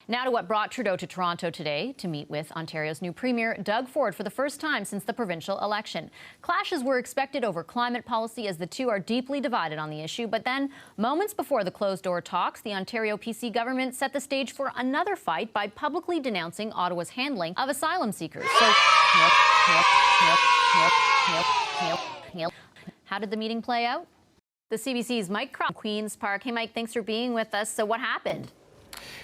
Now to what brought Trudeau to Toronto today to meet with Ontario's new Premier, Doug Ford, for the first time since the provincial election. Clashes were expected over climate policy as the two are deeply divided on the issue. But then, moments before the closed-door talks, the Ontario PC government set the stage for another fight by publicly denouncing Ottawa's handling of asylum seekers. So, how did the meeting play out? The CBC's Mike Crum, Queen's Park. Hey, Mike, thanks for being with us. So what happened?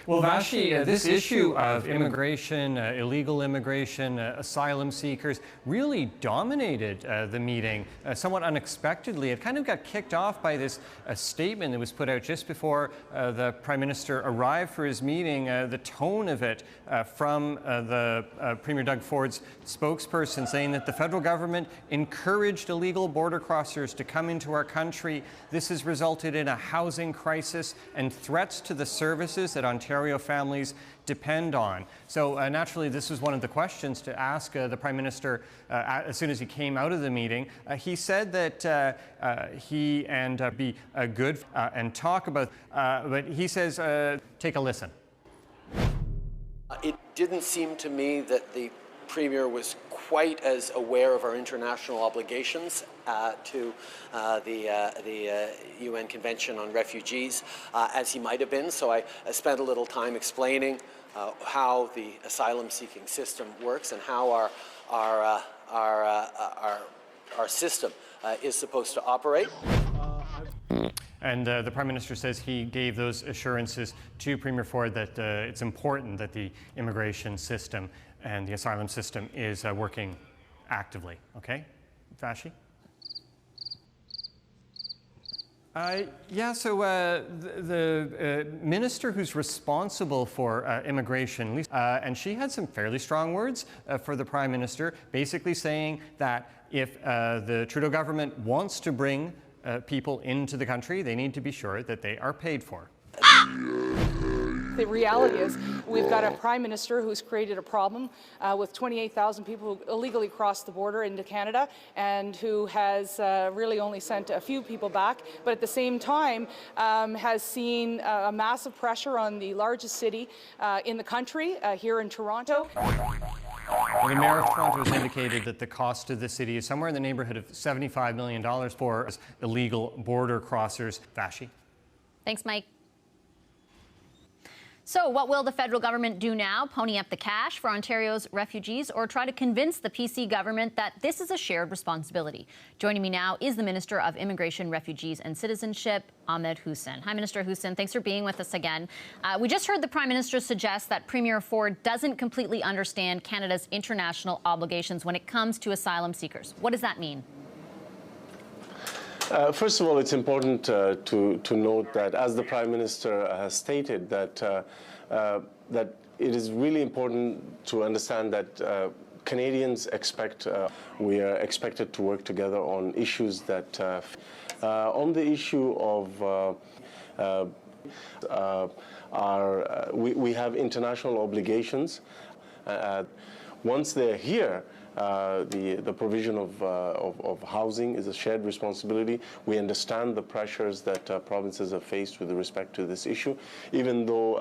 Well, Vashi, this issue of immigration, illegal immigration, asylum seekers really dominated the meeting somewhat unexpectedly. It kind of got kicked off by this statement that was put out just before the Prime Minister arrived for his meeting. The tone of it from the Premier Doug Ford's spokesperson saying that the federal government encouraged illegal border crossers to come into our country. This has resulted in a housing crisis and threats to the services that Ontario families depend on. So naturally, this was one of the questions to ask the Prime Minister as soon as he came out of the meeting. He said that he and be good and talk about, but he says, take a listen. It didn't seem to me that the Premier was quite as aware of our international obligations to the UN Convention on Refugees as he might have been. So I spent a little time explaining how the asylum-seeking system works and how our system is supposed to operate. And the Prime Minister says he gave those assurances to Premier Ford that it's important that the immigration system and the asylum system is working actively. Okay, Vashi? Yeah, so the minister who's responsible for immigration, and she had some fairly strong words for the Prime Minister, basically saying that if the Trudeau government wants to bring people into the country, they need to be sure that they are paid for. The reality is we've got a Prime Minister who's created a problem with 28,000 people who illegally crossed the border into Canada and who has really only sent a few people back, but at the same time has seen a massive pressure on the largest city in the country, here in Toronto. Well, the Mayor of Toronto has indicated that the cost to the city is somewhere in the neighborhood of $75 million for illegal border crossers. Vashi? Thanks, Mike. So what will the federal government do now? Pony up the cash for Ontario's refugees or try to convince the PC government that this is a shared responsibility? Joining me now is the Minister of Immigration, Refugees and Citizenship, Ahmed Hussen. Hi, Minister Hussen. Thanks for being with us again. We just heard the Prime Minister suggest that Premier Ford doesn't completely understand Canada's international obligations when it comes to asylum seekers. What does that mean? First of all, it's important to note that, as the Prime Minister has stated, that that it is really important to understand that Canadians expect we are expected to work together on issues that on the issue of we have international obligations. Once they're here, the provision of housing is a shared responsibility. We understand the pressures that provinces have faced with respect to this issue, even though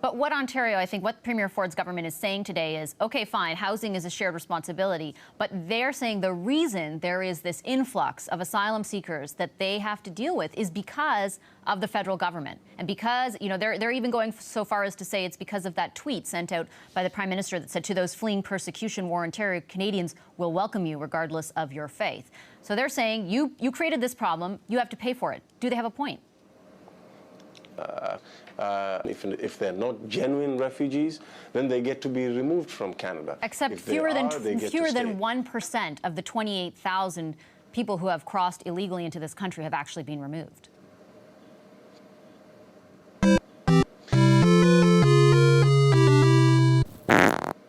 But what Ontario, I think, what Premier Ford's government is saying today is, okay, fine, housing is a shared responsibility, but they're saying the reason there is this influx of asylum seekers that they have to deal with is because of the federal government. And because, you know, they're even going so far as to say it's because of that tweet sent out by the Prime Minister that said, to those fleeing persecution, war, Ontario Canadians will welcome you regardless of your faith. So they're saying, you created this problem, you have to pay for it. Do they have a point? If they're not genuine refugees, then they get to be removed from Canada. Except fewer than 1% of the 28,000 people who have crossed illegally into this country have actually been removed.